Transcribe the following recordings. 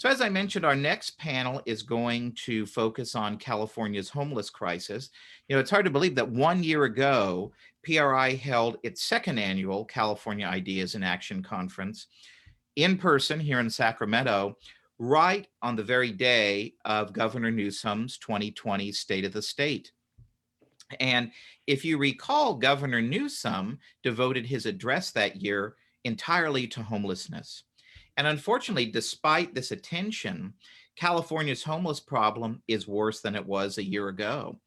So as I mentioned, our next panel is going to focus on California's homeless crisis. It's hard to believe that 1 year ago, PRI held its second annual California Ideas in Action Conference in person here in Sacramento, right on the very day of Governor Newsom's 2020 State of the State. And if you recall, Governor Newsom devoted his address that year entirely to homelessness. And unfortunately, despite this attention, California's homeless problem is worse than it was a year ago.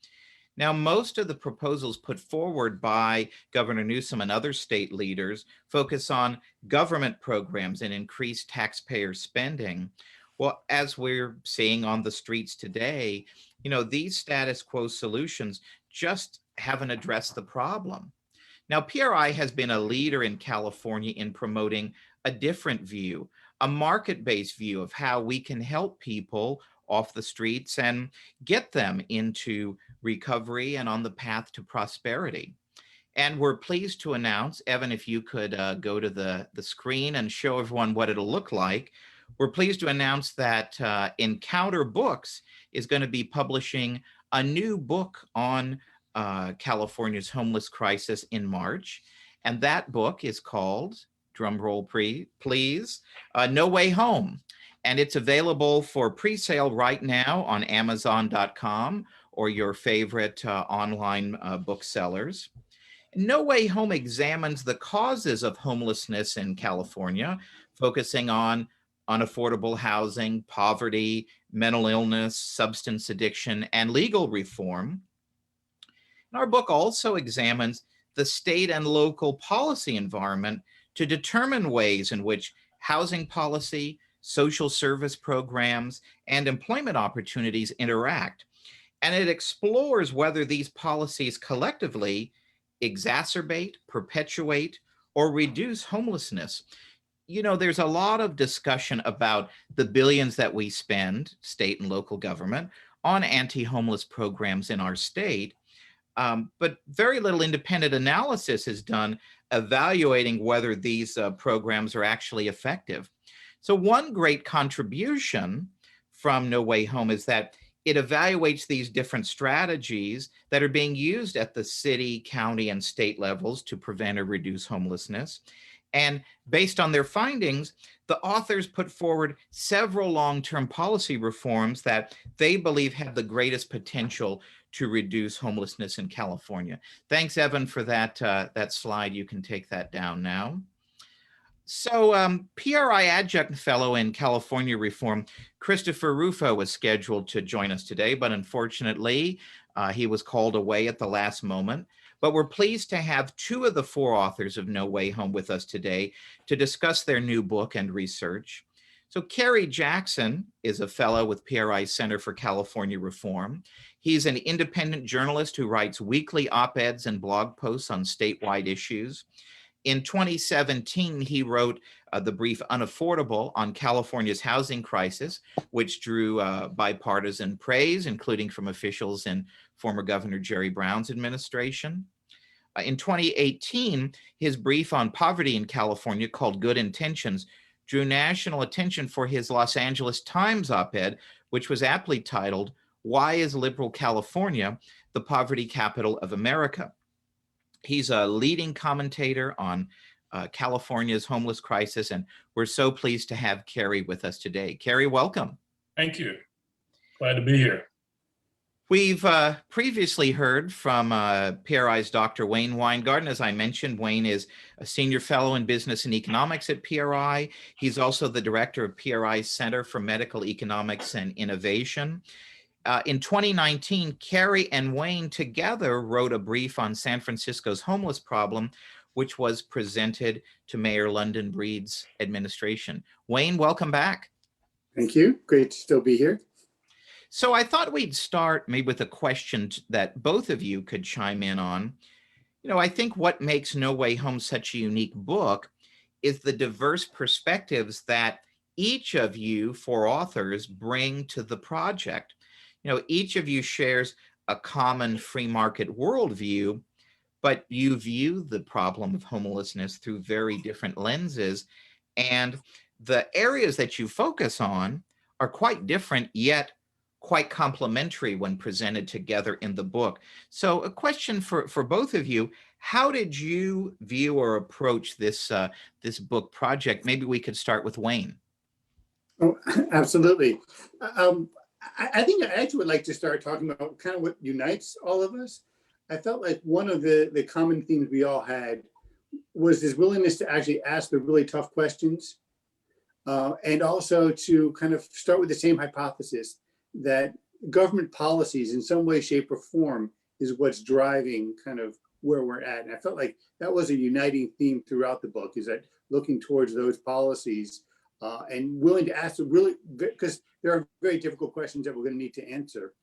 Now, most of the proposals put forward by Governor Newsom and other state leaders focus on government programs and increased taxpayer spending. Well, as we're seeing on the streets today, these status quo solutions just haven't addressed the problem. Now, PRI has been a leader in California in promoting a different view, a market-based view of how we can help people off the streets and get them into recovery and on the path to prosperity. And we're pleased to announce, Evan, if you could go to the screen and show everyone what it'll look like. We're pleased to announce that Encounter Books is going to be publishing a new book on California's homeless crisis in March. And that book is called, drumroll please, No Way Home. And it's available for pre-sale right now on Amazon.com or your favorite online booksellers. No Way Home examines the causes of homelessness in California, focusing on unaffordable housing, poverty, mental illness, substance addiction, and legal reform. And our book also examines the state and local policy environment to determine ways in which housing policy, social service programs, and employment opportunities interact. And it explores whether these policies collectively exacerbate, perpetuate, or reduce homelessness. There's a lot of discussion about the billions that we spend, state and local government, on anti-homeless programs in our state. But very little independent analysis is done evaluating whether these programs are actually effective. So one great contribution from No Way Home is that it evaluates these different strategies that are being used at the city, county, and state levels to prevent or reduce homelessness. And based on their findings, the authors put forward several long-term policy reforms that they believe have the greatest potential to reduce homelessness in California. Thanks, Evan, for that slide. You can take that down now. So PRI Adjunct Fellow in California Reform, Christopher Rufo, was scheduled to join us today, but unfortunately, he was called away at the last moment. But we're pleased to have two of the four authors of No Way Home with us today to discuss their new book and research. So Kerry Jackson is a fellow with PRI Center for California Reform. He's an independent journalist who writes weekly op-eds and blog posts on statewide issues. In 2017, he wrote the brief Unaffordable on California's housing crisis, which drew bipartisan praise, including from officials in former Governor Jerry Brown's administration. In 2018, his brief on poverty in California, called Good Intentions, drew national attention for his Los Angeles Times op-ed, which was aptly titled, "Why is Liberal California the Poverty Capital of America?" He's a leading commentator on California's homeless crisis, and we're so pleased to have Kerry with us today. Kerry, welcome. Thank you. Glad to be here. We've previously heard from PRI's Dr. Wayne Winegarden. As I mentioned, Wayne is a senior fellow in business and economics at PRI. He's also the director of PRI's Center for Medical Economics and Innovation. In 2019, Kerry and Wayne together wrote a brief on San Francisco's homeless problem, which was presented to Mayor London Breed's administration. Wayne, welcome back. Thank you. Great to still be here. So I thought we'd start maybe with a question that both of you could chime in on. I think what makes No Way Home such a unique book is the diverse perspectives that each of you four authors bring to the project. Each of you shares a common free market worldview, but you view the problem of homelessness through very different lenses. And the areas that you focus on are quite different, yet quite complementary when presented together in the book. So a question for both of you: how did you view or approach this book project? Maybe we could start with Wayne. Oh, absolutely. Um, I think I actually would like to start talking about kind of what unites all of us. I felt like one of the common themes we all had was this willingness to actually ask the really tough questions, and also to kind of start with the same hypothesis that government policies in some way, shape, or form is what's driving kind of where we're at. And I felt like that was a uniting theme throughout the book, is that looking towards those policies, and willing to ask the really, because there are very difficult questions that we're going to need to answer.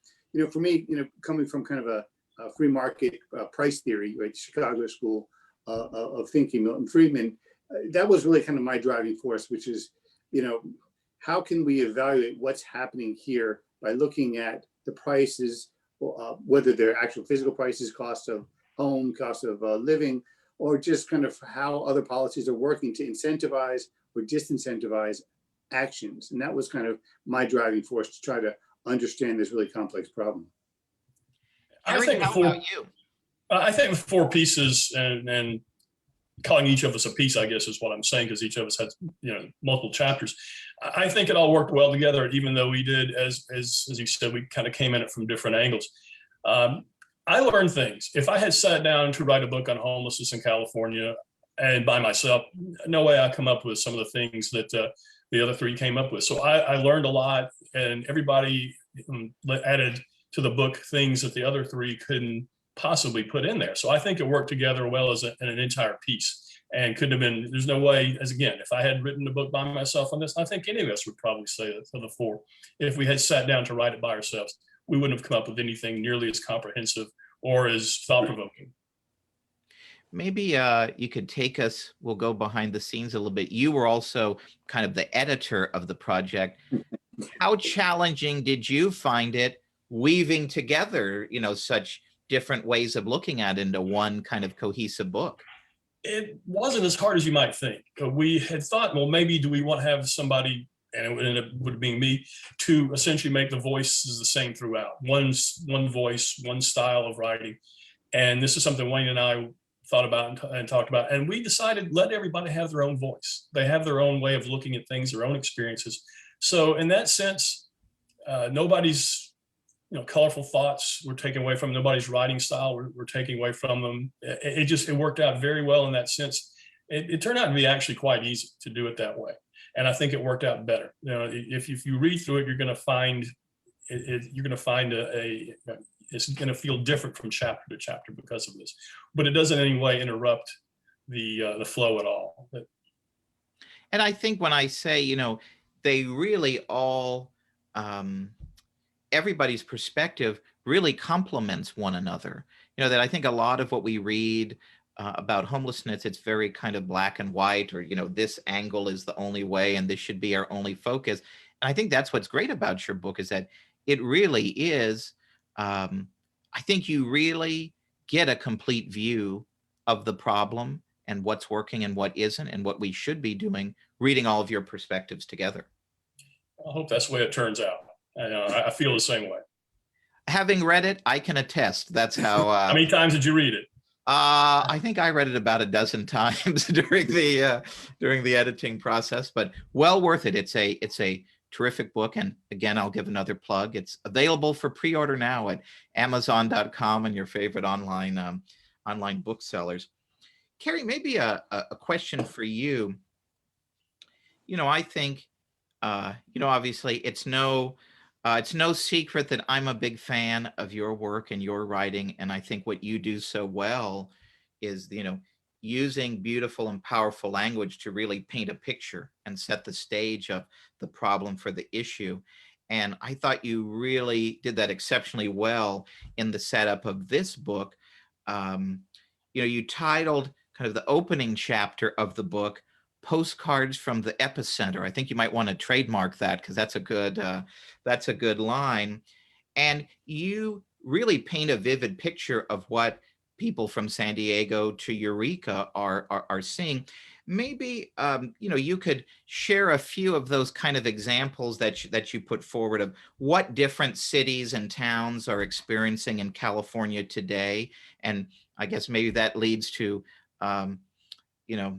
For me, coming from kind of a free market price theory, right, Chicago School of thinking, Milton Friedman, that was really kind of my driving force, which is, how can we evaluate what's happening here by looking at the prices, whether they're actual physical prices, cost of home, cost of living, or just kind of how other policies are working to incentivize or disincentivize actions. And that was kind of my driving force to try to understand this really complex problem. Kerry, how about you? I think the four pieces, and calling each of us a piece, I guess, is what I'm saying, because each of us has, multiple chapters. I think it all worked well together, even though we did, as you said, we kind of came at it from different angles. I learned things. If I had sat down to write a book on homelessness in California and by myself, no way I come up with some of the things that the other three came up with. So I learned a lot, and everybody added to the book things that the other three couldn't possibly put in there. So I think it worked together well as an entire piece, and couldn't have been, there's no way, as again, if I had written a book by myself on this, I think any of us would probably say that of the four. If we had sat down to write it by ourselves, we wouldn't have come up with anything nearly as comprehensive or as thought-provoking. Maybe you could take us, we'll go behind the scenes a little bit. You were also kind of the editor of the project. How challenging did you find it weaving together, such different ways of looking at it into one kind of cohesive book? It wasn't as hard as you might think. We had thought, well, maybe do we want to have somebody, and it ended up would being me, to essentially make the voices the same throughout. One voice, one style of writing. And this is something Wayne and I thought about and talked about. And we decided, let everybody have their own voice. They have their own way of looking at things, their own experiences. So in that sense, nobody's colorful thoughts were taken away from them. Nobody's writing style we're taking away from them. It worked out very well in that sense. It turned out to be actually quite easy to do it that way. And I think it worked out better. If you read through it, you're going to find it's going to feel different from chapter to chapter because of this, but it doesn't in any way interrupt the flow at all. And I think when I say, they really all, everybody's perspective really complements one another. That I think a lot of what we read about homelessness, it's very kind of black and white, or, this angle is the only way and this should be our only focus. And I think that's what's great about your book, is that it really is, I think you really get a complete view of the problem and what's working and what isn't and what we should be doing, reading all of your perspectives together. I hope that's the way it turns out. I feel the same way. Having read it, I can attest. That's how. How many times did you read it? I think I read it about a dozen times during the editing process, but well worth it. It's a terrific book, and again, I'll give another plug. It's available for pre-order now at Amazon.com and your favorite online booksellers. Kerry, maybe a question for you. I think obviously it's no secret that I'm a big fan of your work and your writing. And I think what you do so well is, using beautiful and powerful language to really paint a picture and set the stage of the problem for the issue. And I thought you really did that exceptionally well in the setup of this book. You titled kind of the opening chapter of the book, Postcards from the Epicenter. I think you might want to trademark that, because that's a good line. And you really paint a vivid picture of what people from San Diego to Eureka are seeing. maybe you could share a few of those kind of examples that you put forward of what different cities and towns are experiencing in California today. And I guess maybe that leads to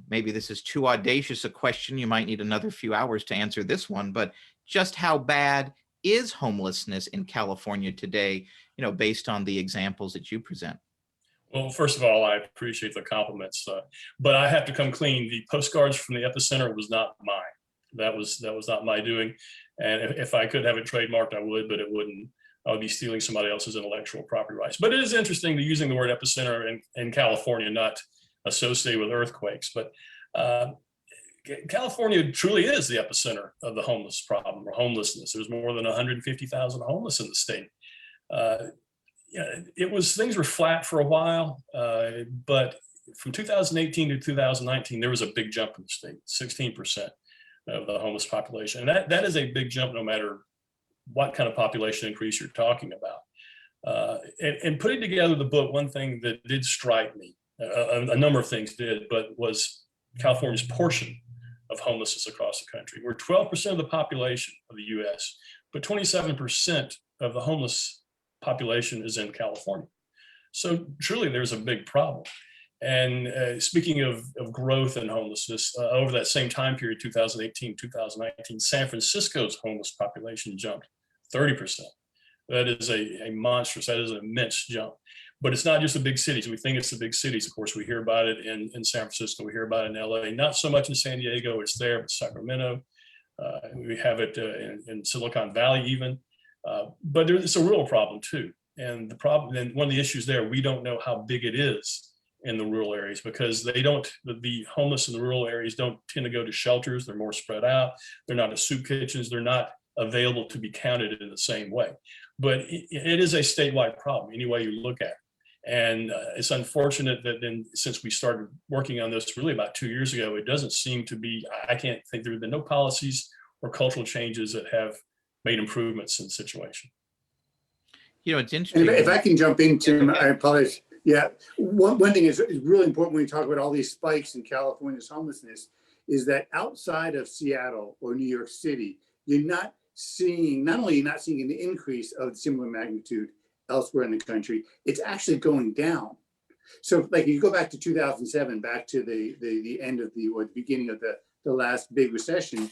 maybe this is too audacious a question. You might need another few hours to answer this one, but just how bad is homelessness in California today, based on the examples that you present? Well, first of all, I appreciate the compliments, but I have to come clean. The postcards from the epicenter was not mine. That was not my doing. And if I could have it trademarked, I would, but it wouldn't. I would be stealing somebody else's intellectual property rights. But it is interesting to using the word epicenter in California, not associated with earthquakes. But California truly is the epicenter of the homeless problem or homelessness. There's more than 150,000 homeless in the state. Things were flat for a while, but from 2018 to 2019, there was a big jump in the state, 16% of the homeless population. And that is a big jump no matter what kind of population increase you're talking about. And putting together the book, one thing that did strike me, a number of things did, but was California's portion of homelessness across the country. We're 12% of the population of the US, but 27% of the homeless population is in California. So truly there's a big problem. And speaking of growth and homelessness, over that same time period, 2018, 2019, San Francisco's homeless population jumped 30%. That is a monstrous, that is an immense jump. But it's not just the big cities. We think it's the big cities. Of course, we hear about it in San Francisco, we hear about it in LA, not so much in San Diego, it's there, but Sacramento. We have it in Silicon Valley even. But it's a real problem too. And one of the issues there, we don't know how big it is in the rural areas because the homeless in the rural areas don't tend to go to shelters. They're more spread out. They're not at soup kitchens. They're not available to be counted in the same way. But it is a statewide problem any way you look at it. And it's unfortunate that then since we started working on this really about 2 years ago, it doesn't seem to be, I can't think there have been no policies or cultural changes that have made improvements in the situation. It's interesting. And if I can jump in, Tim, I apologize. Yeah, one thing is really important when you talk about all these spikes in California's homelessness is that outside of Seattle or New York City, not only you're not seeing an increase of similar magnitude elsewhere in the country, it's actually going down. So like you go back to 2007, back to the end of the beginning of the last big recession,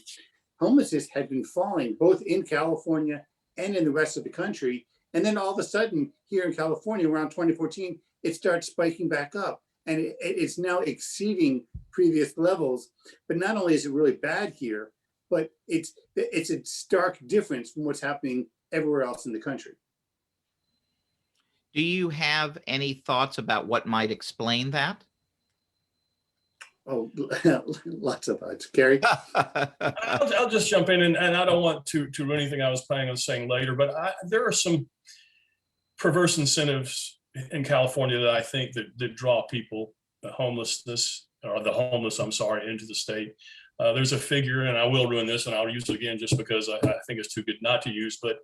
homelessness had been falling both in California and in the rest of the country. And then all of a sudden here in California around 2014, it starts spiking back up and it's now exceeding previous levels. But not only is it really bad here, but it's a stark difference from what's happening everywhere else in the country. Do you have any thoughts about what might explain that? Oh, lots of thoughts. Kerry? I'll just jump in and I don't want to ruin anything I was planning on saying later, but there are some perverse incentives in California that I think that draw people, the homeless, into the state. There's a figure, and I will ruin this and I'll use it again just because I think it's too good not to use, but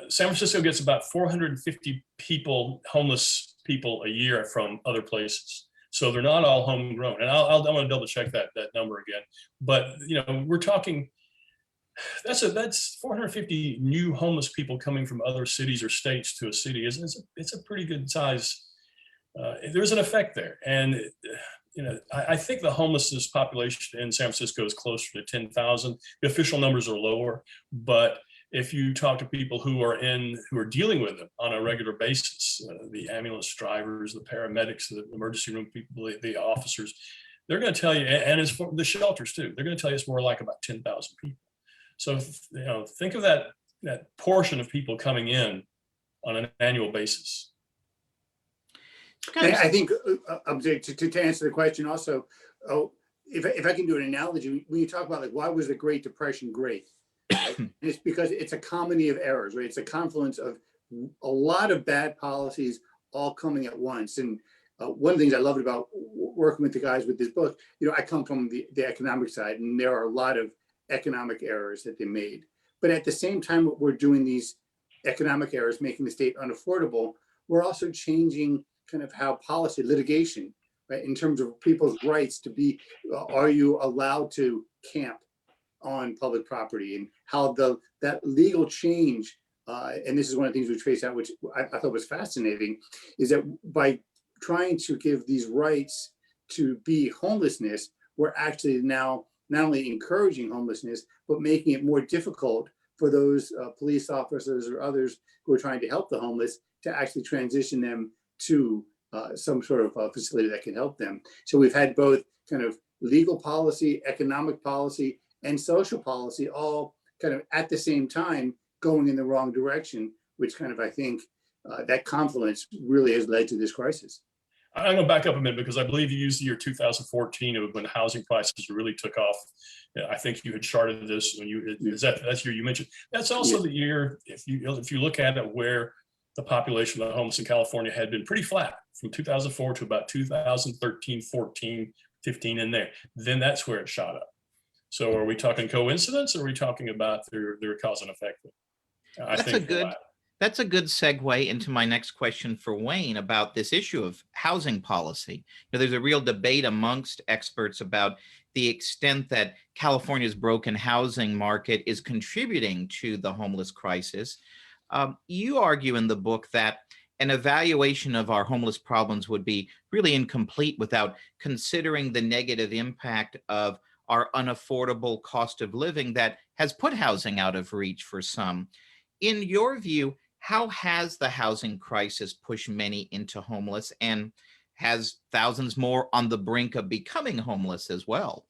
San Francisco gets about 450 homeless people a year from other places. So they're not all homegrown. And I want to double check that number again. But, we're talking, that's 450 new homeless people coming from other cities or states to a city. It's a pretty good size. There's an effect there. And, I think the homelessness population in San Francisco is closer to 10,000. The official numbers are lower, but if you talk to people who are dealing with them on a regular basis, the ambulance drivers, the paramedics, the emergency room people, the officers, they're going to tell you, and it's for the shelters too, they're going to tell you it's more like about 10,000 people. So, think of that portion of people coming in on an annual basis. I think to answer the question also, if I can do an analogy, when you talk about like why was the Great Depression great? It's because it's a comedy of errors, right? It's a confluence of a lot of bad policies all coming at once. And one of the things I loved about working with the guys with this book, I come from the economic side, and there are a lot of economic errors that they made. But at the same time, we're doing these economic errors, making the state unaffordable, we're also changing kind of how policy litigation right? In terms of people's rights to be, are you allowed to camp on public property, and how that legal change, and this is one of the things we traced out, which I thought was fascinating, is that by trying to give these rights to be homelessness, we're actually now not only encouraging homelessness, but making it more difficult for those police officers or others who are trying to help the homeless to actually transition them to some sort of facility that can help them. So we've had both kind of legal policy, economic policy, and social policy all kind of at the same time going in the wrong direction, which kind of, I think, that confluence really has led to this crisis. I'm going to back up a minute because I believe you used the year 2014 of when housing prices really took off. I think you had charted this when that's year you mentioned. That's also the year, if you look at it, where the population of the homeless in California had been pretty flat from 2004 to about 2013, 14, 15 in there. Then that's where it shot up. So are we talking coincidence, or are we talking about their cause and effect? That's a good segue into my next question for Wayne about this issue of housing policy. There's a real debate amongst experts about the extent that California's broken housing market is contributing to the homeless crisis. You argue in the book that an evaluation of our homeless problems would be really incomplete without considering the negative impact of our unaffordable cost of living that has put housing out of reach for some. In your view, how has the housing crisis pushed many into homeless, and has thousands more on the brink of becoming homeless as well?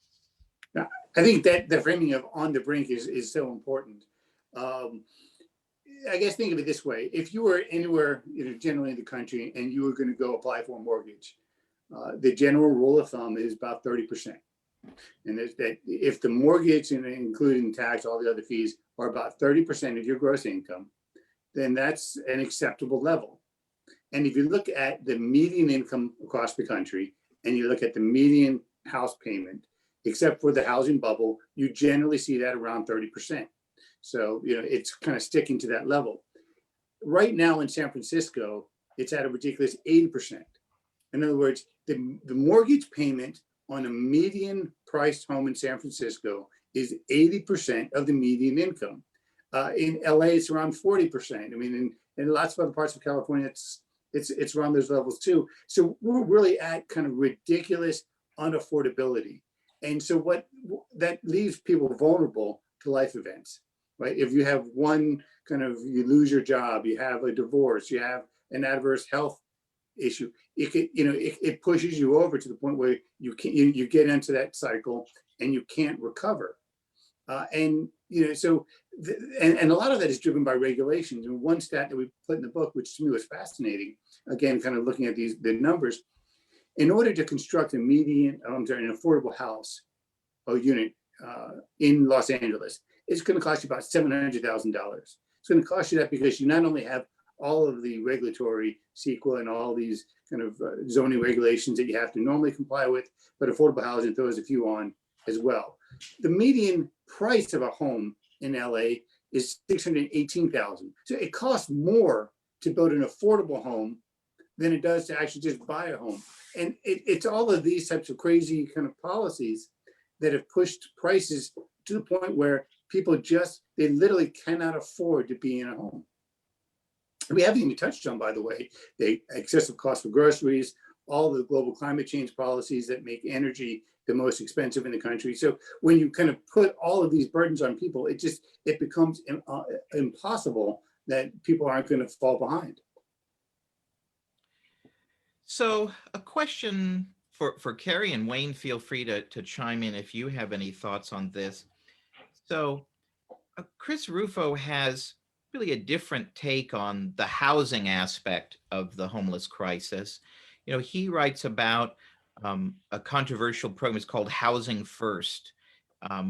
I think that the framing of on the brink is so important. I guess think of it this way: if you were anywhere, generally in the country, and you were going to go apply for a mortgage, the general rule of thumb is about 30%. And that if the mortgage, including tax, all the other fees, are about 30% of your gross income, then that's an acceptable level. And if you look at the median income across the country, and you look at the median house payment, except for the housing bubble, you generally see that around 30%. So, it's kind of sticking to that level. Right now in San Francisco, it's at a ridiculous 80%. In other words, the mortgage payment on a median priced home in San Francisco is 80% of the median income. In LA, it's around 40%. I mean, in lots of other parts of California, it's around those levels too. So we're really at kind of ridiculous unaffordability. And so what that leaves people vulnerable to life events, right? If you have one you lose your job, you have a divorce, you have an adverse health issue, it pushes you over to the point where you get into that cycle and you can't recover. And a lot of that is driven by regulations. And one stat that we put in the book, which to me was fascinating, again, kind of looking at the numbers, in order to construct an affordable house or unit in Los Angeles, it's going to cost you about $700,000. It's going to cost you that because you not only have all of the regulatory CEQA and all these kind of zoning regulations that you have to normally comply with, but affordable housing throws a few on as well. The median price of a home in LA is $618,000. So it costs more to build an affordable home than it does to actually just buy a home. And it's all of these types of crazy kind of policies that have pushed prices to the point where people they literally cannot afford to be in a home. We haven't even touched on, by the way, the excessive cost of groceries, all the global climate change policies that make energy the most expensive in the country. So when you kind of put all of these burdens on people, it becomes impossible that people aren't going to fall behind. So a question for Kerry and Wayne, feel free to chime in if you have any thoughts on this. So Chris Rufo has really a different take on the housing aspect of the homeless crisis. He writes about a controversial program. It's called Housing First,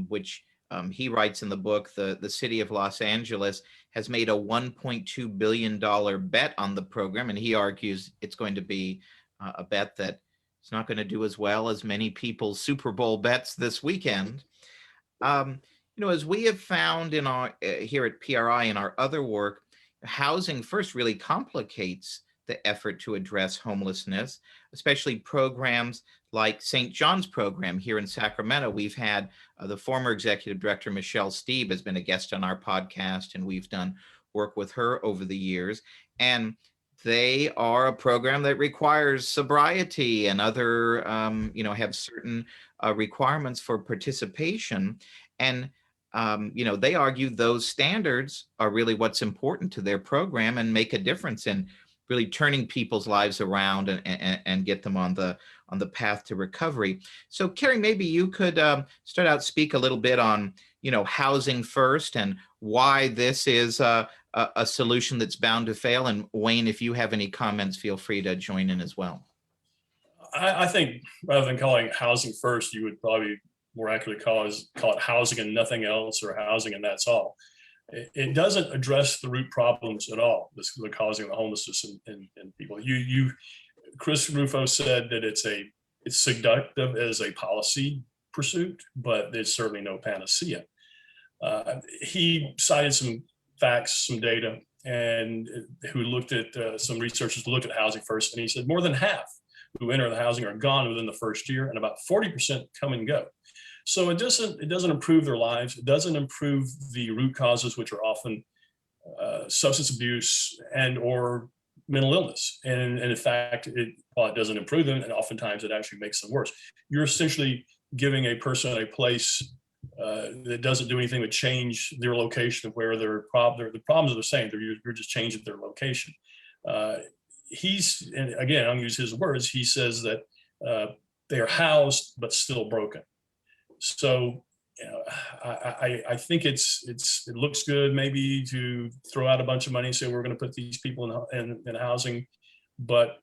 which he writes in the book. The city of Los Angeles has made a $1.2 billion bet on the program, and he argues it's going to be a bet that it's not going to do as well as many people's Super Bowl bets this weekend. As we have found in our here at PRI and our other work, Housing First really complicates the effort to address homelessness, especially programs like St. John's program here in Sacramento. We've had the former executive director, Michelle Steeb, has been a guest on our podcast, and we've done work with her over the years. And they are a program that requires sobriety and other, have certain requirements for participation. And, they argue those standards are really what's important to their program and make a difference in really turning people's lives around and get them on the path to recovery. So, Kerry, maybe you could start out, speak a little bit on, housing first and why this is a solution that's bound to fail. And Wayne, if you have any comments, feel free to join in as well. I think rather than calling it housing first, you would probably more accurately call it housing and nothing else, or housing and that's all. It doesn't address the root problems at all, the causing the homelessness in people. Chris Rufo said that it's seductive as a policy pursuit, but there's certainly no panacea. He cited some facts, some data, and who looked at some researchers looked at housing first, and he said more than half who enter the housing are gone within the first year, and about 40% come and go. So it doesn't improve their lives. It doesn't improve the root causes, which are often substance abuse and or mental illness. And in fact, while it doesn't improve them, and oftentimes it actually makes them worse. You're essentially giving a person a place that doesn't do anything but change their location of where the problems are the same. You're just changing their location. And again, I'm going to use his words. He says that they are housed but still broken. So, I think it looks good maybe to throw out a bunch of money and say we're going to put these people in housing, but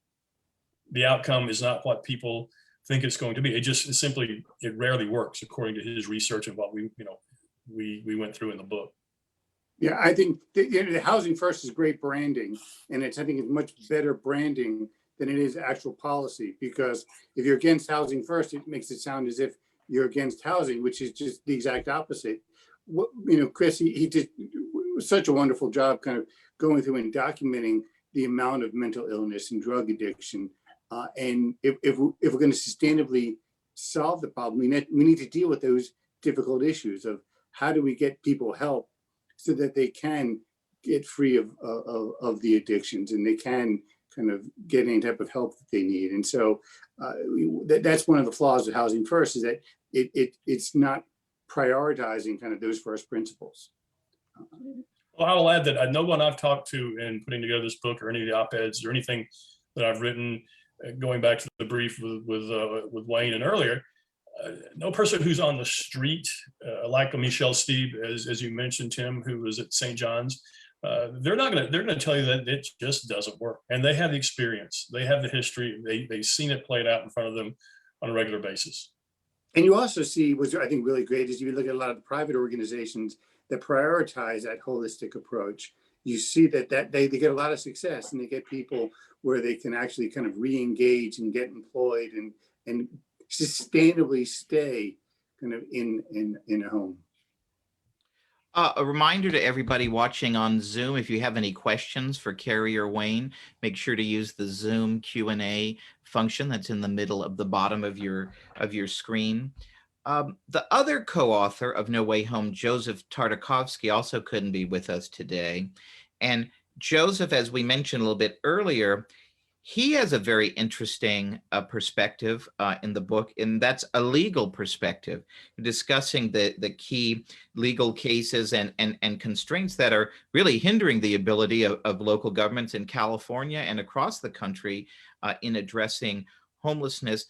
the outcome is not what people think it's going to be. It rarely works according to his research and what we went through in the book. Yeah, I think the housing first is great branding, and I think it's much better branding than it is actual policy, because if you're against housing first, it makes it sound as if you're against housing, which is just the exact opposite. Chris, he did such a wonderful job kind of going through and documenting the amount of mental illness and drug addiction. And if we're going to sustainably solve the problem, we need to deal with those difficult issues of how do we get people help so that they can get free of the addictions and they can kind of get any type of help that they need. And so that's one of the flaws of housing first, is that it's not prioritizing kind of those first principles. Well, I will add that no one I've talked to in putting together this book or any of the op-eds or anything that I've written, going back to the brief with Wayne and earlier, no person who's on the street, like Michelle Steeb, as you mentioned, Tim, who was at St. John's, they're going to tell you that it just doesn't work. And they have the experience, they have the history, they've seen it played out in front of them on a regular basis. And you also see, what's I think really great, is you look at a lot of the private organizations that prioritize that holistic approach. You see that they get a lot of success, and they get people where they can actually kind of re-engage and get employed and sustainably stay kind of in a home. A reminder to everybody watching on Zoom, if you have any questions for Kerry or Wayne, make sure to use the Zoom Q&A function that's in the middle of the bottom of your screen. The other co-author of No Way Home, Joseph Tartakovsky, also couldn't be with us today. And Joseph, as we mentioned a little bit earlier, he has a very interesting perspective in the book, and that's a legal perspective, discussing the key legal cases and constraints that are really hindering the ability of local governments in California and across the country in addressing homelessness.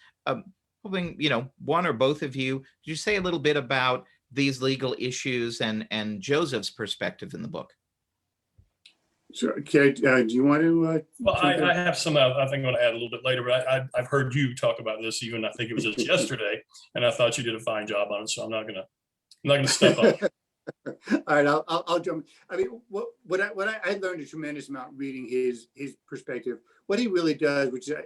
Hoping, one or both of you, could you say a little bit about these legal issues and Joseph's perspective in the book? Sure. Okay, do you want to? Well, I have some. I think I'm going to add a little bit later, but I've heard you talk about this even. I think it was just yesterday, and I thought you did a fine job on it. So I'm not going to step up. All right, I'll jump. I mean, what I learned a tremendous amount reading his perspective. What he really does, which is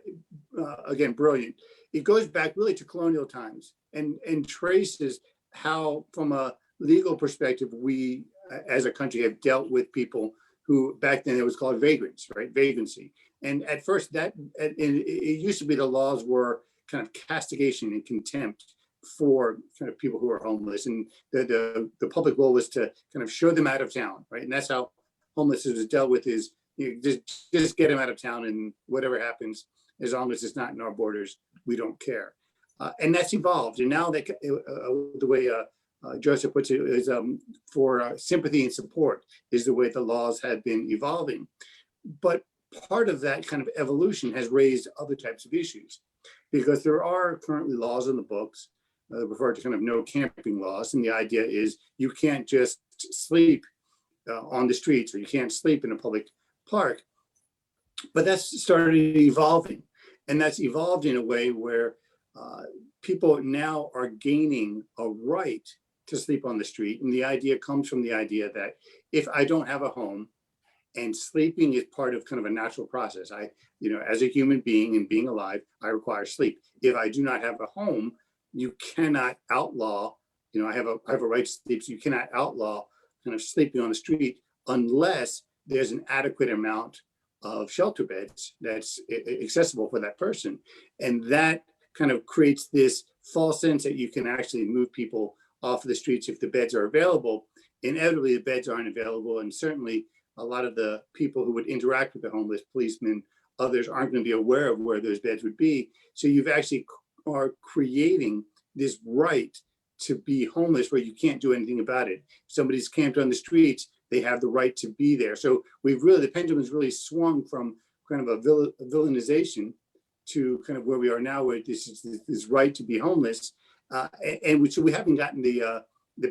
again brilliant, it goes back really to colonial times and traces how, from a legal perspective, we as a country have dealt with people who back then it was called vagrants, right? Vagrancy. And at first it used to be the laws were kind of castigation and contempt for kind of people who are homeless. And the public goal was to kind of show them out of town, right? And that's how homelessness is dealt with, is just get them out of town, and whatever happens, as long as it's not in our borders, we don't care. And that's evolved. And now that the way Joseph puts it is for sympathy and support is the way the laws have been evolving. But part of that kind of evolution has raised other types of issues, because there are currently laws in the books referred to kind of no camping laws. And the idea is you can't just sleep on the streets, or you can't sleep in a public park. But that's started evolving. And that's evolved in a way where people now are gaining a right to sleep on the street. And the idea comes from the idea that if I don't have a home, and sleeping is part of kind of a natural process. As a human being and being alive, I require sleep. If I do not have a home, you cannot outlaw, I have a right to sleep, so you cannot outlaw kind of sleeping on the street unless there's an adequate amount of shelter beds that's accessible for that person. And that kind of creates this false sense that you can actually move people off of the streets if the beds are available. Inevitably, the beds aren't available, and certainly a lot of the people who would interact with the homeless, policemen, others, aren't going to be aware of where those beds would be. So you've actually are creating this right to be homeless where you can't do anything about it. If somebody's camped on the streets, they have the right to be there. So the pendulum's really swung from kind of a villainization to kind of where we are now, where this is this right to be homeless. So we haven't gotten the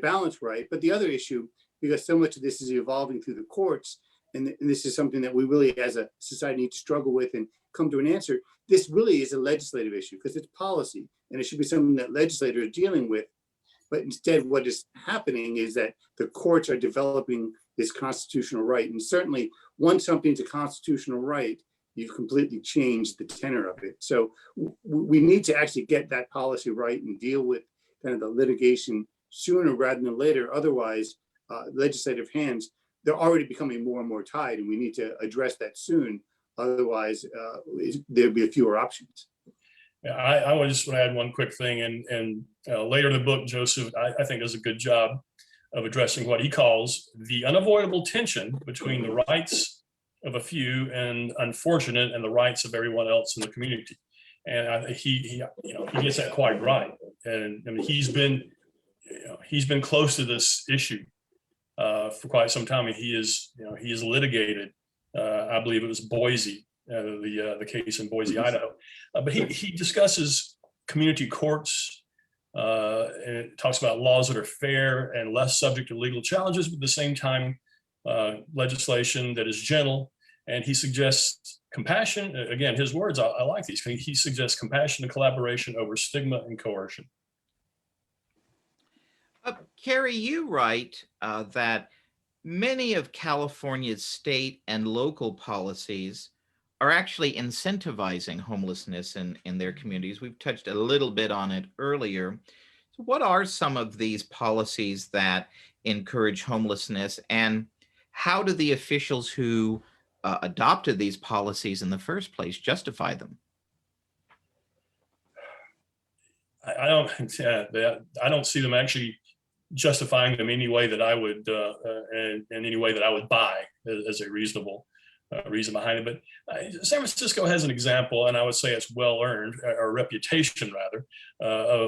balance right. But the other issue, because so much of this is evolving through the courts, and this is something that we really as a society need to struggle with and come to an answer. This really is a legislative issue, because it's policy, and it should be something that legislators are dealing with. But instead, what is happening is that the courts are developing this constitutional right. And certainly, once something's a constitutional right, you've completely changed the tenor of it. So we need to actually get that policy right and deal with kind of the litigation sooner rather than later. Otherwise, legislative hands, they're already becoming more and more tied, and we need to address that soon. Otherwise, there'll be fewer options. Yeah, I just want to add one quick thing, and later in the book, Joseph, I think, does a good job of addressing what he calls the unavoidable tension between the rights of a few and unfortunate and the rights of everyone else in the community. And he gets that quite right. And I mean, he's been close to this issue for quite some time. And he is litigated. I believe it was Boise, the case in Boise, Idaho. But he discusses community courts, and it talks about laws that are fair and less subject to legal challenges, but at the same time, legislation that is gentle. And he suggests compassion. Again, his words, I like these. He suggests compassion and collaboration over stigma and coercion. Kerry, you write that many of California's state and local policies are actually incentivizing homelessness in their communities. We've touched a little bit on it earlier. So what are some of these policies that encourage homelessness, and how do the officials who adopted these policies in the first place justify them? I don't see them actually justifying them any way that I would, in any way that I would buy as a reasonable reason behind it. But San Francisco has an example, and I would say it's well earned, or reputation rather,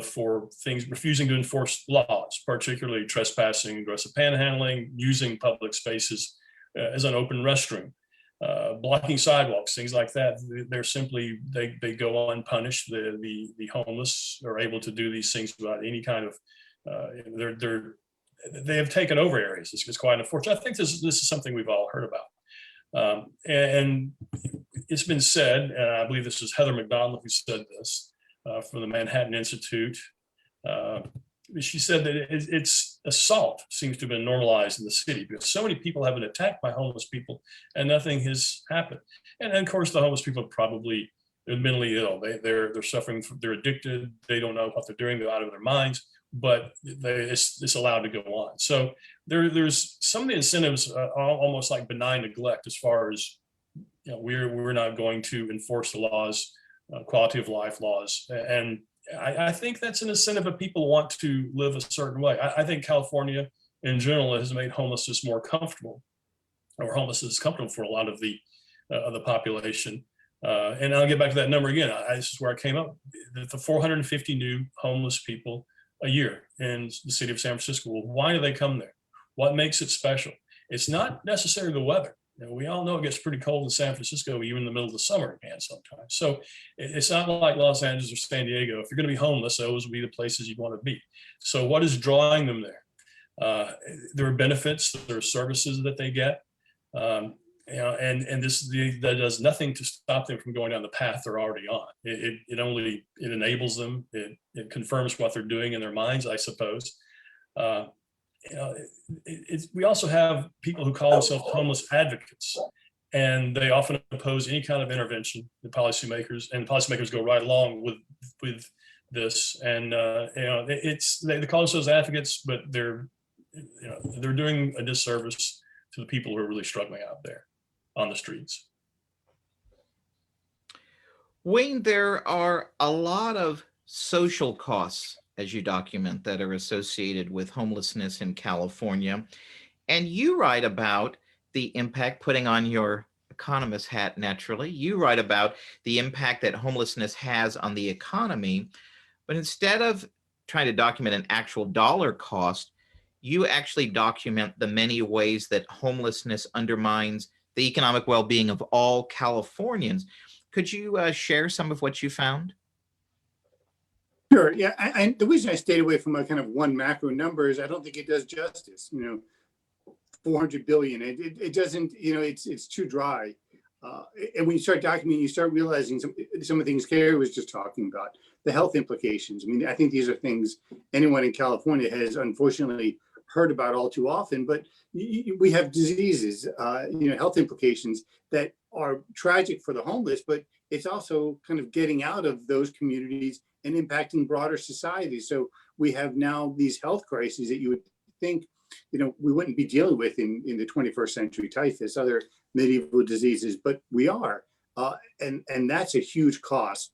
for things refusing to enforce laws, particularly trespassing, aggressive panhandling, using public spaces as an open restroom, blocking sidewalks, things like that. They're simply, they go unpunished. The homeless are able to do these things without any kind of, they have taken over areas. It's quite unfortunate. I think this is something we've all heard about. And it's been said, and I believe this is Heather McDonald who said this, from the Manhattan Institute. She said that it's assault seems to have been normalized in the city because so many people have been attacked by homeless people and nothing has happened. And of course, the homeless people are probably, they're mentally ill. They're suffering, they're addicted. They don't know what they're doing. They're out of their minds. but it's allowed to go on. So there's some of the incentives are almost like benign neglect, as far as, you know, we're not going to enforce the laws, quality of life laws, and I think that's an incentive if people want to live a certain way. I think California in general has made homelessness more comfortable, or homelessness is comfortable for a lot of the population. And I'll get back to that number again. This is where I came up. The 450 new homeless people a year in the city of San Francisco. Well, why do they come there? What makes it special? It's not necessarily the weather. You know, we all know it gets pretty cold in San Francisco, even in the middle of the summer again sometimes. So it's not like Los Angeles or San Diego. If you're going to be homeless, those will be the places you want to be. So what is drawing them there? There are benefits, there are services that they get. You know, and that does nothing to stop them from going down the path they're already on. It only enables them. It confirms what they're doing in their minds, I suppose. You know, we also have people who call themselves homeless advocates, and they often oppose any kind of intervention. The policymakers go right along with this, and you know, they call themselves advocates, but they're doing a disservice to the people who are really struggling out there on the streets. Wayne, there are a lot of social costs, as you document, that are associated with homelessness in California. And you write about the impact, putting on your economist hat naturally, you write about the impact that homelessness has on the economy. But instead of trying to document an actual dollar cost, you actually document the many ways that homelessness undermines the economic well-being of all Californians. Could you share some of what you found? Sure. Yeah. The reason I stayed away from a kind of one macro number is I don't think it does justice. You know, 400 billion. It doesn't. You know, it's too dry. And when you start documenting, you start realizing some of the things Kerry was just talking about, the health implications. I mean, I think these are things anyone in California has unfortunately heard about all too often. But we have diseases, you know, health implications that are tragic for the homeless, but it's also kind of getting out of those communities and impacting broader society. So we have now these health crises that you would think, you know, we wouldn't be dealing with in the 21st century, typhus, other medieval diseases, but we are. And that's a huge cost,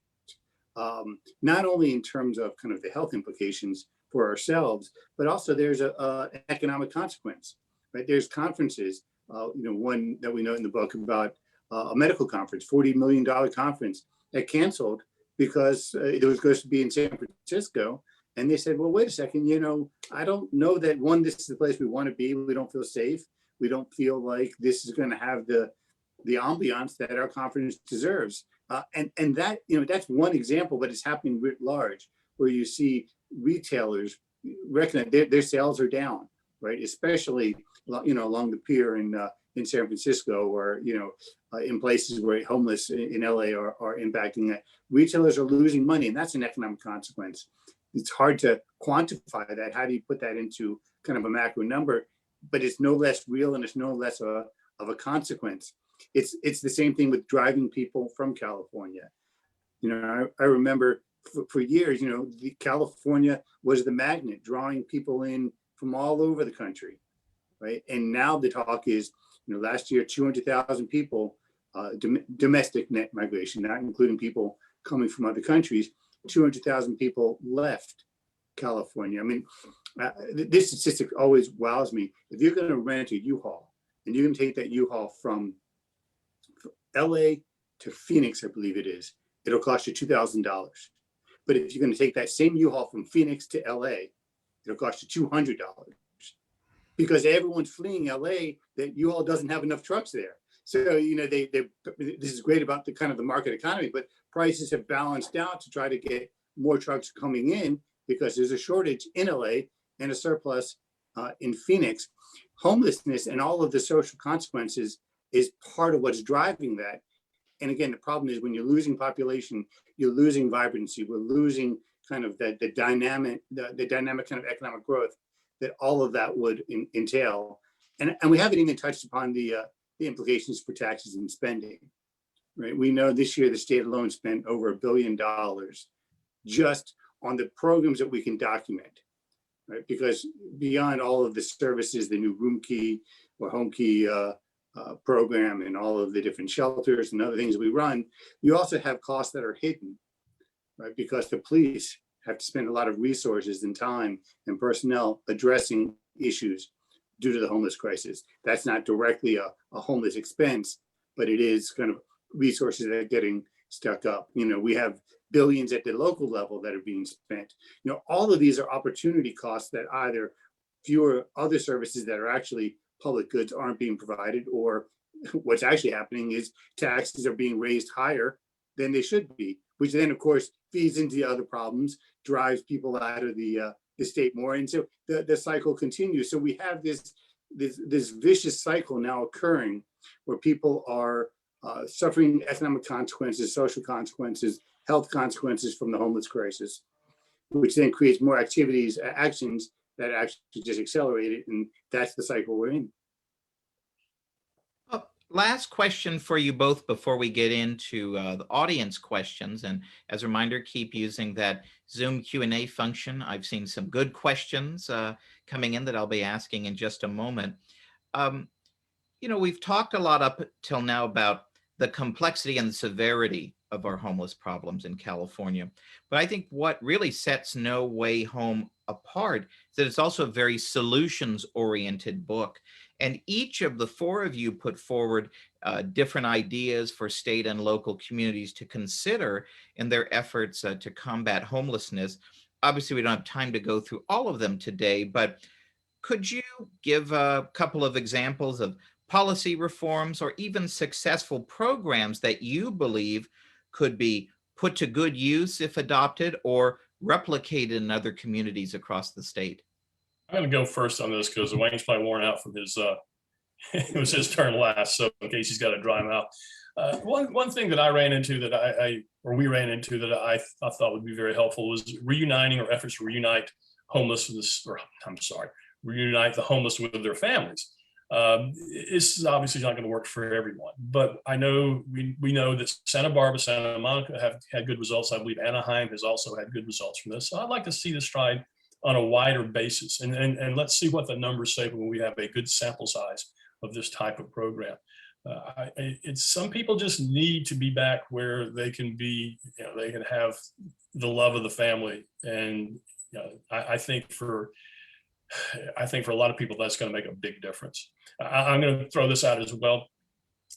not only in terms of kind of the health implications for ourselves, but also there's an economic consequence, right? There's conferences, you know, one that we know in the book about a medical conference, $40 million conference that canceled because it was supposed to be in San Francisco. And they said, well, wait a second, you know, I don't know that this is the place we want to be. We don't feel safe. We don't feel like this is going to have the ambiance that our conference deserves. And that, you know, that's one example, but it's happening writ large, where you see retailers recognize their sales are down, right? Especially, you know, along the pier in San Francisco, or, you know, in places where homeless in LA are impacting that. Retailers are losing money, and that's an economic consequence. It's hard to quantify that. How do you put that into kind of a macro number? But it's no less real, and it's no less of a consequence. It's the same thing with driving people from California. You know, I remember for years, you know, California was the magnet drawing people in from all over the country, right? And now the talk is, you know, last year 200,000 people, domestic net migration, not including people coming from other countries. 200,000 people left California. I mean, this statistic always wows me. If you're going to rent a U-Haul and you're going to take that U-Haul from LA to Phoenix, I believe it is, it'll cost you $2,000. But if you're going to take that same U-Haul from Phoenix to LA, it'll cost you $200. Because everyone's fleeing LA, that U-Haul doesn't have enough trucks there. So, you know, this is great about the kind of the market economy, but prices have balanced out to try to get more trucks coming in because there's a shortage in LA and a surplus in Phoenix. Homelessness and all of the social consequences is part of what's driving that. And again, the problem is when you're losing population, you're losing vibrancy. We're losing kind of the dynamic kind of economic growth that all of that would entail. And we haven't even touched upon the implications for taxes and spending, right? We know this year the state alone spent over $1 billion just on the programs that we can document. right? Because beyond all of the services, the new room key or home key program and all of the different shelters and other things we run, you also have costs that are hidden, right? Because the police have to spend a lot of resources and time and personnel addressing issues due to the homeless crisis. That's not directly a homeless expense, but it is kind of resources that are getting stuck up. We have billions at the local level that are being spent. All of these are opportunity costs that either fewer other services that are actually public goods aren't being provided, or what's actually happening is taxes are being raised higher than they should be, which then of course feeds into the other problems, drives people out of the state more, and so the cycle continues. So we have this vicious cycle now occurring where people are suffering economic consequences, social consequences, health consequences from the homeless crisis, which then creates more actions that actually just accelerate it, and that's the cycle we're in. Last question for you both before we get into the audience questions. And as a reminder, keep using that Zoom Q&A function. I've seen some good questions coming in that I'll be asking in just a moment. We've talked a lot up till now about the complexity and the severity of our homeless problems in California. But I think what really sets No Way Home apart is that it's also a very solutions-oriented book. And each of the four of you put forward different ideas for state and local communities to consider in their efforts to combat homelessness. Obviously, we don't have time to go through all of them today, but could you give a couple of examples of policy reforms or even successful programs that you believe could be put to good use if adopted or replicated in other communities across the state? I'm going to go first on this because Wayne's probably worn out from his, it was his turn last. So in case he's got to dry him out. One thing that I ran into that we ran into that I thought would be very helpful was reuniting or efforts to reunite reunite the homeless with their families. This is obviously not going to work for everyone, but I know we know that Santa Barbara, Santa Monica have had good results. I believe Anaheim has also had good results from this. So I'd like to see this tried on a wider basis, and let's see what the numbers say when we have a good sample size of this type of program. Some people just need to be back where they can be, they can have the love of the family, and I think for a lot of people that's going to make a big difference. I'm going to throw this out as well.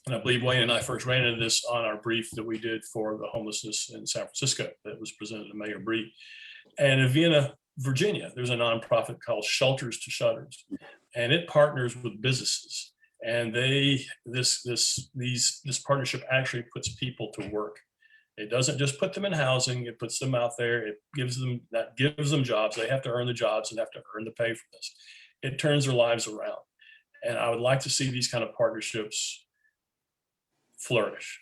And I believe Wayne and I first ran into this on our brief that we did for the homelessness in San Francisco that was presented to Mayor Bree. And in Vienna, Virginia, there's a nonprofit called Shelters to Shutters, and it partners with businesses. And this partnership actually puts people to work. It doesn't just put them in housing; it puts them out there. It gives them jobs. They have to earn the jobs and have to earn the pay for this. It turns their lives around, and I would like to see these kind of partnerships flourish.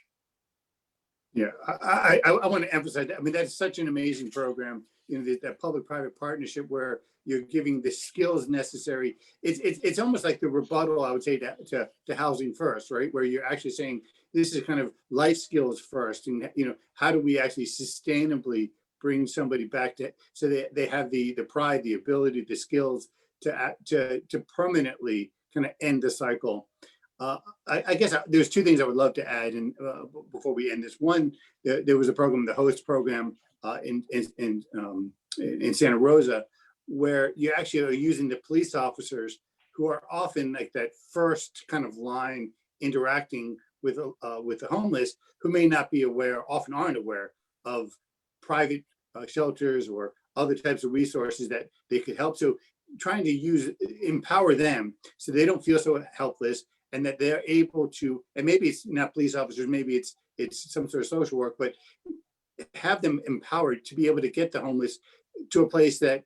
Yeah, I want to emphasize that. I mean, that's such an amazing program. That public-private partnership where you're giving the skills necessary. It's almost like the rebuttal, I would say, to housing first, right? Where you're actually saying this is kind of life skills first, and how do we actually sustainably bring somebody back to so that they have the pride, the ability, the skills to permanently kind of end the cycle. I guess there's two things I would love to add, and before we end this. One, there was a program, the HOST program in Santa Rosa, where you actually are using the police officers who are often like that first kind of line interacting with the homeless, who may not be aware, often aren't aware of private shelters or other types of resources that they could help. So trying to empower them so they don't feel so helpless, and that they're able to, and maybe it's not police officers, maybe it's some sort of social work, but have them empowered to be able to get the homeless to a place that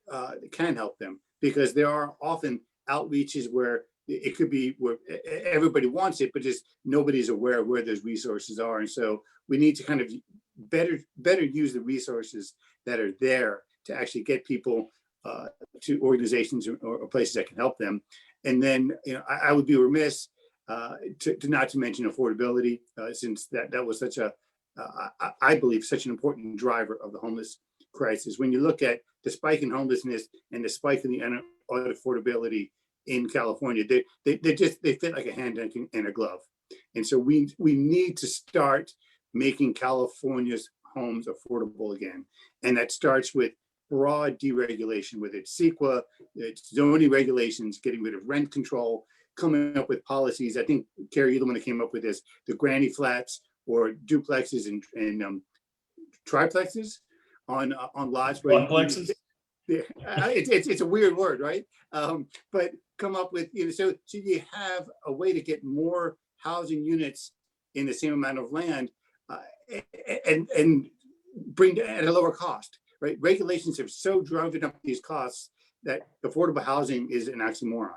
can help them, because there are often outreaches where it could be where everybody wants it, but just nobody's aware of where those resources are. And so we need to kind of better use the resources that are there to actually get people to organizations or places that can help them. And then, I would be remiss to not to mention affordability, since that was such I believe, such an important driver of the homeless crisis. When you look at the spike in homelessness and the spike in the unaffordability in California, they fit like a hand in a glove. And so we need to start making California's homes affordable again. And that starts with broad deregulation, whether it's CEQA, it's zoning regulations, getting rid of rent control, coming up with policies. I think, Kerry, you're the one that came up with this, the granny flats or duplexes and triplexes on lots where it's a weird word, right? But come up with, so you have a way to get more housing units in the same amount of land and bring at a lower cost, right? Regulations have so driven up these costs that affordable housing is an oxymoron.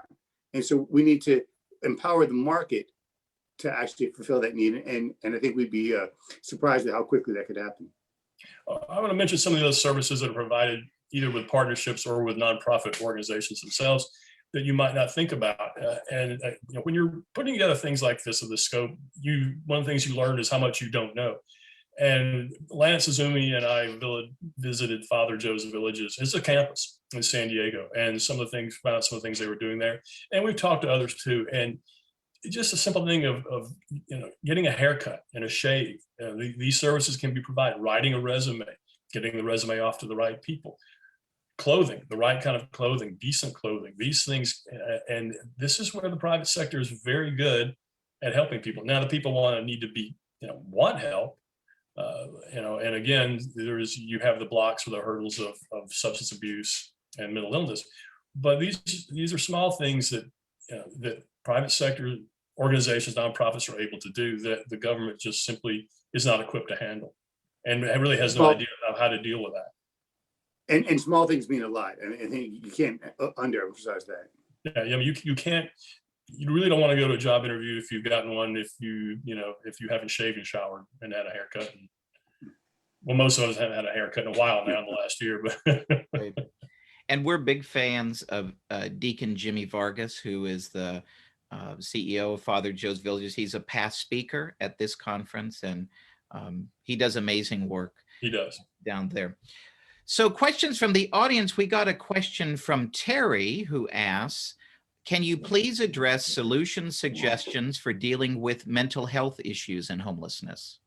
And so we need to empower the market to actually fulfill that need. And I think we'd be surprised at how quickly that could happen. I want to mention some of those services that are provided either with partnerships or with nonprofit organizations themselves that you might not think about. When you're putting together things like this of the scope, one of the things you learn is how much you don't know. And Lance Azumi and I visited Father Joe's Villages. It's a campus in San Diego, and some of the things they were doing there. And we've talked to others too. And just a simple thing of getting a haircut and a shave. These services can be provided. Writing a resume, getting the resume off to the right people. Clothing, the right kind of clothing, decent clothing. These things, and this is where the private sector is very good at helping people. Now, the people want help. And again, you have the blocks or the hurdles of substance abuse and mental illness, but these are small things that private sector organizations, nonprofits are able to do that the government just simply is not equipped to handle, and it really has no idea of how to deal with that. And small things mean a lot, and I think you can't underemphasize that. Yeah, you can't. You really don't want to go to a job interview if you've gotten one, if you haven't shaved and showered and had a haircut. Well, most of us haven't had a haircut in a while now in the last year, but. Right. And we're big fans of Deacon Jimmy Vargas, who is the CEO of Father Joe's Villages. He's a past speaker at this conference, and he does amazing work. He does. Down there. So questions from the audience. We got a question from Terry, who asks, can you please address solution suggestions for dealing with mental health issues and homelessness?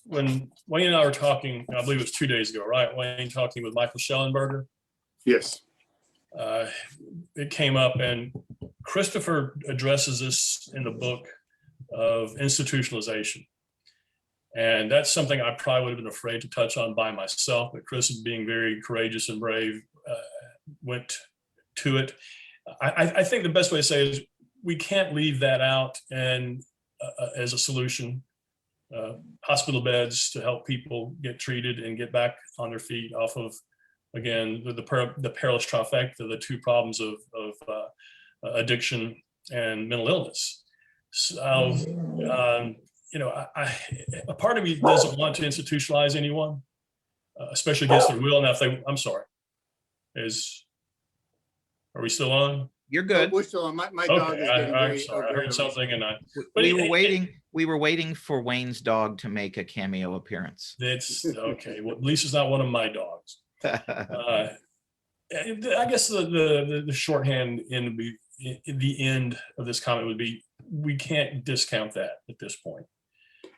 When Wayne and I were talking, I believe it was 2 days ago, right? Wayne talking with Michael Schellenberger. Yes. It came up, and Christopher addresses this in the book of institutionalization. And that's something I probably would have been afraid to touch on by myself, but Chris, being very courageous and brave, went to it. I think the best way to say is we can't leave that out and as a solution. Hospital beds to help people get treated and get back on their feet off of, again, the perilous trifecta, the two problems of addiction and mental illness. So, a part of me doesn't want to institutionalize anyone, especially against their will. Now, I'm sorry, are we still on? You're good. We're still on. My dog is getting I'm sorry. I heard something, and we were waiting for Wayne's dog to make a cameo appearance. That's okay. Well, at least it's not one of my dogs. I guess the shorthand in the end of this comment would be, we can't discount that at this point.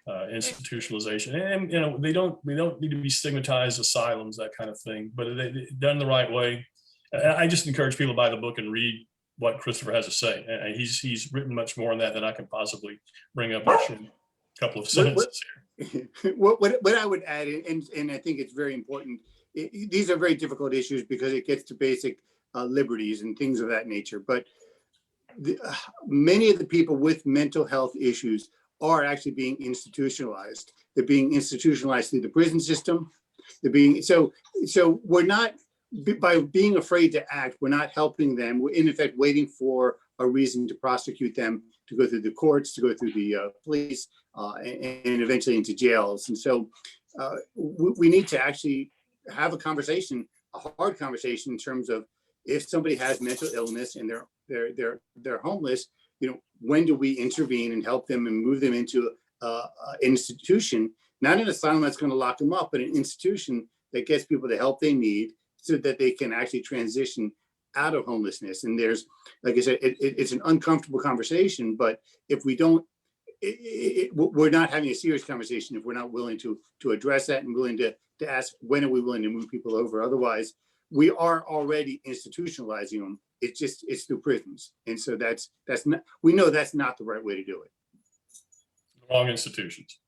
Institutionalization, and they don't need to be stigmatized, asylums, that kind of thing, but done the right way. I just encourage people to buy the book and read what Christopher has to say. And he's written much more on that than I can possibly bring up in a couple of sentences here. What I would add, and I think it's very important, these are very difficult issues because it gets to basic liberties and things of that nature. But many of the people with mental health issues are actually being institutionalized. They're being institutionalized through the prison system. So we're not, by being afraid to act, we're not helping them. We're in effect waiting for a reason to prosecute them, to go through the courts, to go through the police, and eventually into jails. And so we need to actually have a conversation, a hard conversation, in terms of, if somebody has mental illness and they're homeless, when do we intervene and help them and move them into institution, not an asylum that's going to lock them up, but an institution that gets people the help they need so that they can actually transition out of homelessness. And there's, like I said, it's an uncomfortable conversation, but if we don't, we're not having a serious conversation if we're not willing to address that and willing to ask, when are we willing to move people over? Otherwise, we are already institutionalizing them. It's through prisons. And so that's not, we know that's not the right way to do it. Wrong institutions.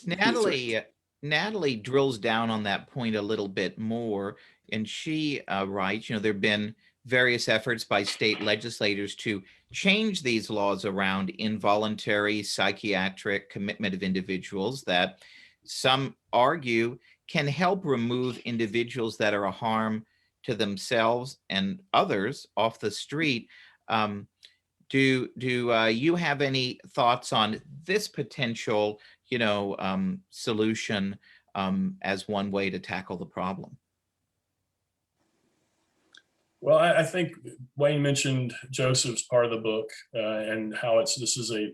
Natalie drills down on that point a little bit more, and she writes, there have been various efforts by state legislators to change these laws around involuntary psychiatric commitment of individuals that some argue can help remove individuals that are a harm to themselves and others off the street. Do you have any thoughts on this potential, solution as one way to tackle the problem? Well, I think Wayne mentioned Joseph's part of the book and how this is a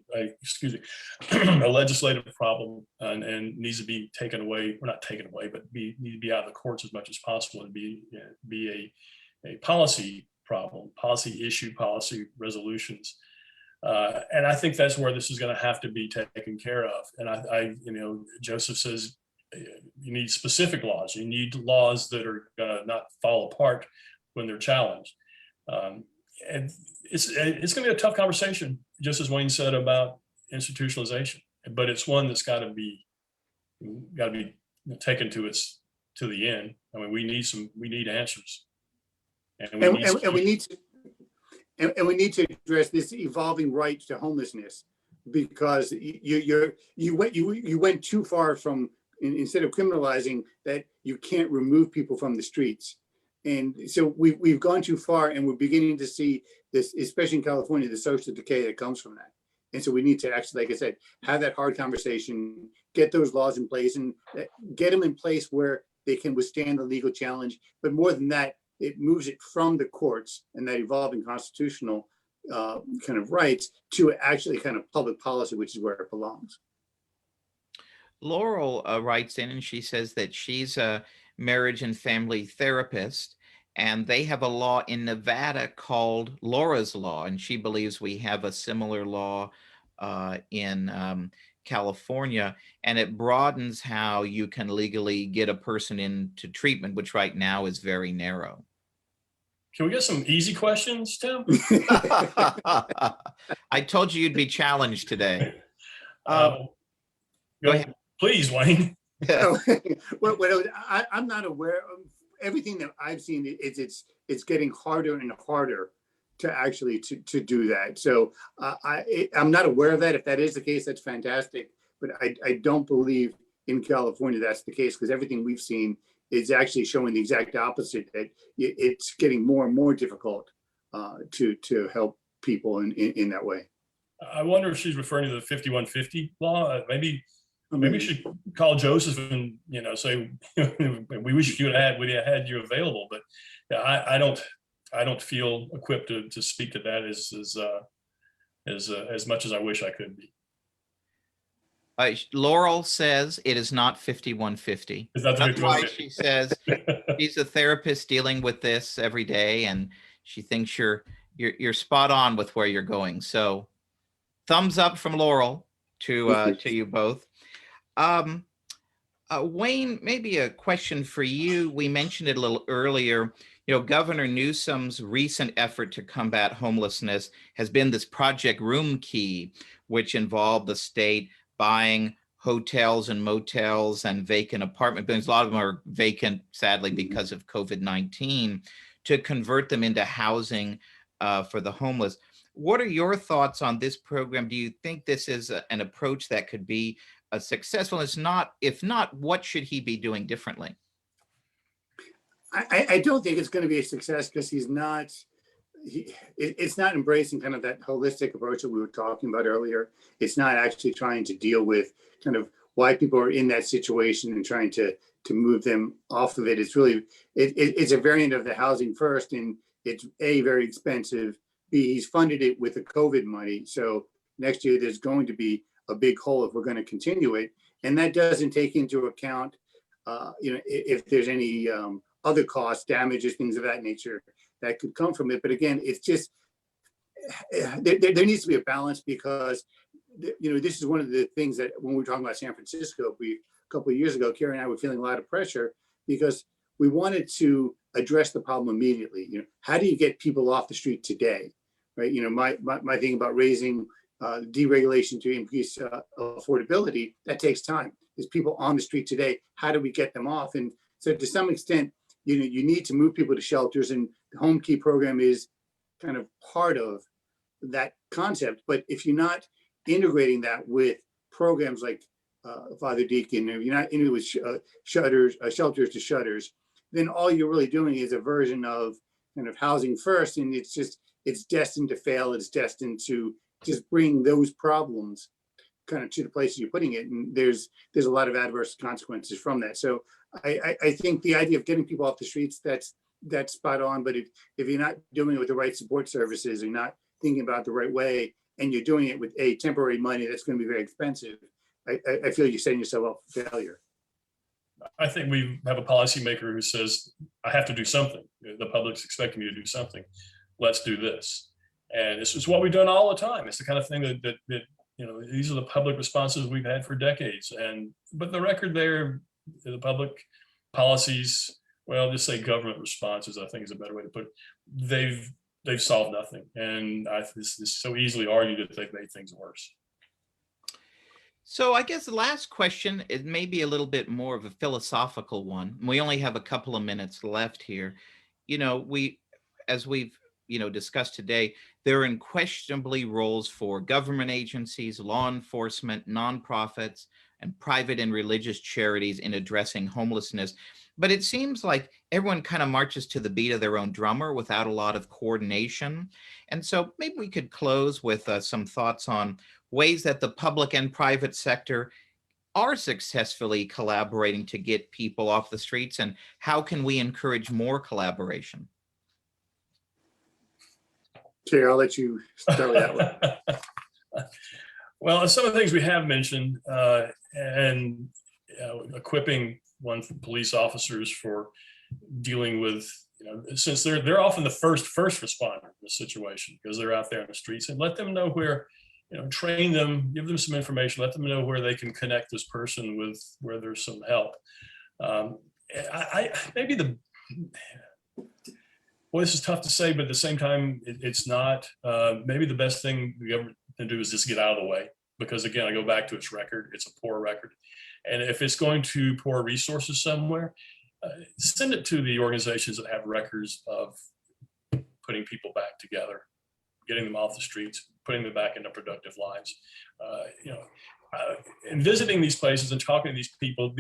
legislative problem and needs to be taken away, or not taken away, but need to be out of the courts as much as possible and be a policy problem, policy issue, policy resolutions. And I think that's where this is going to have to be taken care of. And Joseph says you need specific laws. You need laws that are going to not fall apart when they're challenged. And it's going to be a tough conversation, just as Wayne said about institutionalization, but it's one that's got to be taken to the end. I mean, we need answers. And we need to address this evolving right to homelessness, because you went too far from, instead of criminalizing that, you can't remove people from the streets. And so we've gone too far, and we're beginning to see this, especially in California, the social decay that comes from that. And so we need to actually, like I said, have that hard conversation, get those laws in place, and get them in place where they can withstand the legal challenge. But more than that, it moves it from the courts and that evolving constitutional kind of rights to actually kind of public policy, which is where it belongs. Laurel writes in, and she says that she's a marriage and family therapist, and they have a law in Nevada called Laura's Law, and she believes we have a similar law in California, and it broadens how you can legally get a person into treatment, which right now is very narrow. Can we get some easy questions, Tim? I told you you'd be challenged today. Go ahead. Please, Wayne. I'm not aware of everything that I've seen. It's getting harder and harder to actually to do that. So I'm not aware of that. If that is the case, that's fantastic. But I don't believe in California that's the case, because everything we've seen is actually showing the exact opposite, that it's getting more and more difficult to help people in that way. I wonder if she's referring to the 5150 law. Maybe we should call Joseph and say we wish we had you available, but I don't feel equipped to speak to that as much as I wish I could be. Laurel says it is not 5150. That's why she says she's a therapist dealing with this every day, and she thinks you're spot on with where you're going. So, thumbs up from Laurel to you both. Wayne, maybe a question for you. We mentioned it a little earlier. Governor Newsom's recent effort to combat homelessness has been this Project Room Key, which involved the state buying hotels and motels and vacant apartment buildings. A lot of them are vacant, sadly, because of COVID-19, to convert them into housing for the homeless. What are your thoughts on this program? Do you think this is an approach that could be successful? If not, what should he be doing differently? I don't think it's going to be a success, because it's not embracing kind of that holistic approach that we were talking about earlier. It's not actually trying to deal with kind of why people are in that situation and trying to move them off of it. It's really, it's a variant of the housing first, and it's A, very expensive. B, he's funded it with the COVID money. So next year there's going to be a big hole if we're going to continue it. And that doesn't take into account, if there's any other costs, damages, things of that nature that could come from it. But again, it's just, there needs to be a balance, because, this is one of the things that when we were talking about San Francisco, a couple of years ago, Kerry and I were feeling a lot of pressure because we wanted to address the problem immediately. How do you get people off the street today, right? My thing about raising deregulation to increase affordability, that takes time. There's people on the street today. How do we get them off? And so to some extent, you need to move people to shelters, and the Home Key program is kind of part of that concept. But if you're not integrating that with programs like Father Deacon, if you're not integrating with shelters to shutters, then all you're really doing is a version of kind of housing first, and it's destined to fail. It's destined to just bring those problems kind of to the places you're putting it, and there's a lot of adverse consequences from that. So I think the idea of getting people off the streets, that's spot on. But if you're not doing it with the right support services, and not thinking about the right way, and you're doing it with a temporary money that's going to be very expensive, I feel you're setting yourself up for failure. I think we have a policymaker who says, I have to do something. The public's expecting me to do something. Let's do this. And this is what we've done all the time. It's the kind of thing that these are the public responses we've had for decades. But the record there, the public policies, well, just say government responses, I think is a better way to put it. They've solved nothing. And this is so easily argued that they've made things worse. So I guess the last question, it may be a little bit more of a philosophical one. We only have a couple of minutes left here. As we've discussed today, there are unquestionably roles for government agencies, law enforcement, nonprofits, and private and religious charities in addressing homelessness. But it seems like everyone kind of marches to the beat of their own drummer without a lot of coordination. And so maybe we could close with some thoughts on ways that the public and private sector are successfully collaborating to get people off the streets, and how can we encourage more collaboration? Kerry, I'll let you start with that one. Well, some of the things we have mentioned, and equipping police officers for dealing with, since they're often the first responder in this situation, because they're out there in the streets, and let them know where, train them, give them some information, let them know where they can connect this person with, where there's some help. Well, this is tough to say, but at the same time, it's not. Maybe the best thing the government can do is just get out of the way, because again, I go back to its record. It's a poor record. And if it's going to pour resources somewhere, send it to the organizations that have records of putting people back together, getting them off the streets, putting them back into productive lives. And visiting these places and talking to these people,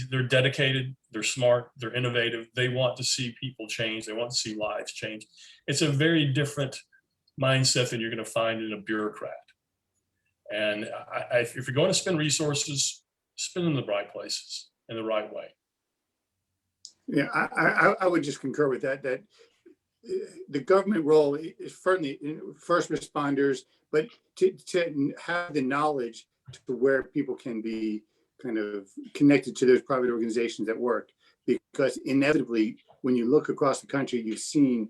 they're dedicated, they're smart, they're innovative. They want to see people change. They want to see lives change. It's a very different mindset than you're going to find in a bureaucrat. And if you're going to spend resources, spend them in the right places in the right way. Yeah, I would just concur with that. That the government role is certainly first responders, but to have the knowledge to where people can be kind of connected to those private organizations that work, because inevitably, when you look across the country, you've seen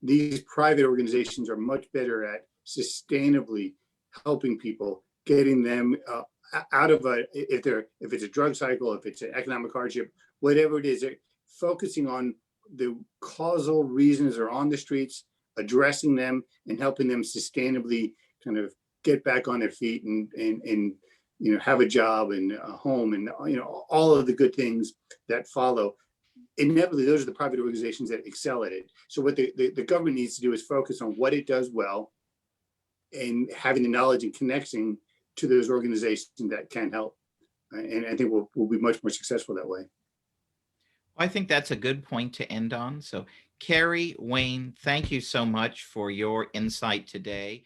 these private organizations are much better at sustainably helping people, getting them out of if it's a drug cycle, if it's an economic hardship, whatever it is, they're focusing on the causal reasons they're on the streets, addressing them and helping them sustainably kind of get back on their feet and have a job and a home and all of the good things that follow. Inevitably, those are the private organizations that excel at it. So what the government needs to do is focus on what it does well, and having the knowledge and connection to those organizations that can help. And I think we'll be much more successful that way. I think that's a good point to end on. So, Kerry, Wayne, thank you so much for your insight today.